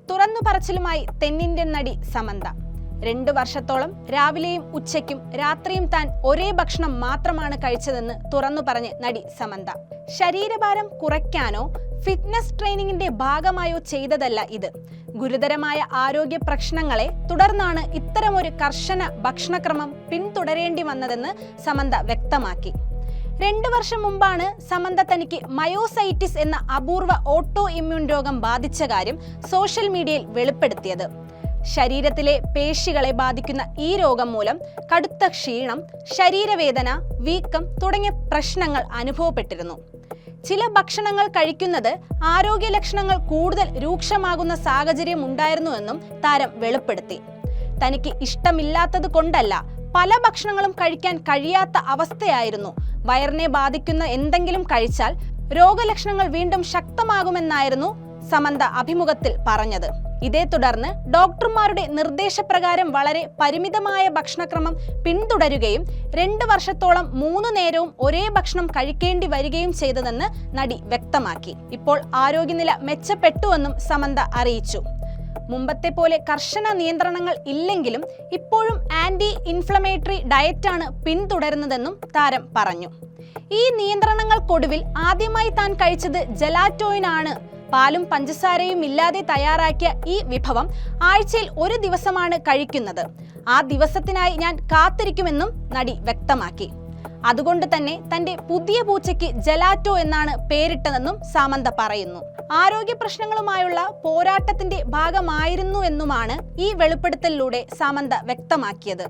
തുറന്നു പറച്ചിലുമായി തെന്നിന്ത്യൻ നടി സമന്ത. 2 വർഷത്തോളം രാവിലെയും ഉച്ചയ്ക്കും രാത്രിയും താൻ ഒരേ ഭക്ഷണം മാത്രമാണ് കഴിച്ചതെന്ന് തുറന്നു പറഞ്ഞ് നടി സമന്ത. ശരീരഭാരം കുറയ്ക്കാനോ ഫിറ്റ്നസ് ട്രെയിനിങ്ങിന്റെ ഭാഗമായോ ചെയ്തതല്ല ഇത്. ഗുരുതരമായ ആരോഗ്യ പ്രശ്നങ്ങളെ തുടർന്നാണ് ഇത്തരമൊരു കർശന ഭക്ഷണക്രമം പിന്തുടരേണ്ടി വന്നതെന്ന് സമന്ത വ്യക്തമാക്കി. 2 വർഷം മുമ്പാണ് സമന്ത തനിക്ക് മയോസൈറ്റിസ് എന്ന അപൂർവ ഓട്ടോ ഇമ്മ്യൂൺ രോഗം ബാധിച്ച കാര്യം സോഷ്യൽ മീഡിയയിൽ വെളിപ്പെടുത്തിയത്. ശരീരത്തിലെ പേശികളെ ബാധിക്കുന്ന ഈ രോഗം മൂലം കടുത്ത ക്ഷീണം, ശരീരവേദന, വീക്കം തുടങ്ങിയ പ്രശ്നങ്ങൾ അനുഭവപ്പെട്ടിരുന്നു. ചില ഭക്ഷണങ്ങൾ കഴിക്കുന്നത് ആരോഗ്യ ലക്ഷണങ്ങൾ കൂടുതൽ രൂക്ഷമാകുന്ന സാഹചര്യം ഉണ്ടായിരുന്നുവെന്നും താരം വെളിപ്പെടുത്തി. തനിക്ക് ഇഷ്ടമില്ലാത്തത് കൊണ്ടല്ല, പല ഭക്ഷണങ്ങളും കഴിക്കാൻ കഴിയാത്ത അവസ്ഥയായിരുന്നു. വയറിനെ ബാധിക്കുന്ന എന്തെങ്കിലും കഴിച്ചാൽ രോഗലക്ഷണങ്ങൾ വീണ്ടും ശക്തമാകുമെന്നായിരുന്നു സമന്ത അഭിമുഖത്തിൽ പറഞ്ഞത്. ഇതേ തുടർന്ന് ഡോക്ടർമാരുടെ നിർദ്ദേശപ്രകാരം വളരെ പരിമിതമായ ഭക്ഷണക്രമം പിന്തുടരുകയും 2 വർഷത്തോളം 3 നേരവും ഒരേ ഭക്ഷണം കഴിക്കേണ്ടി വരികയും ചെയ്തതെന്ന് നടി വ്യക്തമാക്കി. ഇപ്പോൾ ആരോഗ്യനില മെച്ചപ്പെട്ടുവെന്നും സമന്ത അറിയിച്ചു. മുമ്പത്തെ പോലെ കർശന നിയന്ത്രണങ്ങൾ ഇല്ലെങ്കിലും ഇപ്പോഴും ആന്റി ഇൻഫ്ലമേറ്ററി ഡയറ്റാണ് പിന്തുടരുന്നതെന്നും താരം പറഞ്ഞു. ഈ നിയന്ത്രണങ്ങൾക്കൊടുവിൽ ആദ്യമായി താൻ കഴിച്ചത് ജലാറ്റോയിനാണ്. പാലും പഞ്ചസാരയും ഇല്ലാതെ തയ്യാറാക്കിയ ഈ വിഭവം ആഴ്ചയിൽ 1 ദിവസമാണ് കഴിക്കുന്നത്. ആ ദിവസത്തിനായി ഞാൻ കാത്തിരിക്കുമെന്നും നടി വ്യക്തമാക്കി. അതുകൊണ്ട് തന്നെ തന്റെ പുതിയ പൂച്ചയ്ക്ക് ജലാറ്റോ എന്നാണ് പേരിട്ടതെന്നും സമന്ത പറയുന്നു. ആരോഗ്യ പ്രശ്നങ്ങളുമായുള്ള പോരാട്ടത്തിന്റെ ഭാഗമായിരുന്നു എന്നുമാണ് ഈ വെളിപ്പെടുത്തലിലൂടെ സമന്ത വ്യക്തമാക്കിയത്.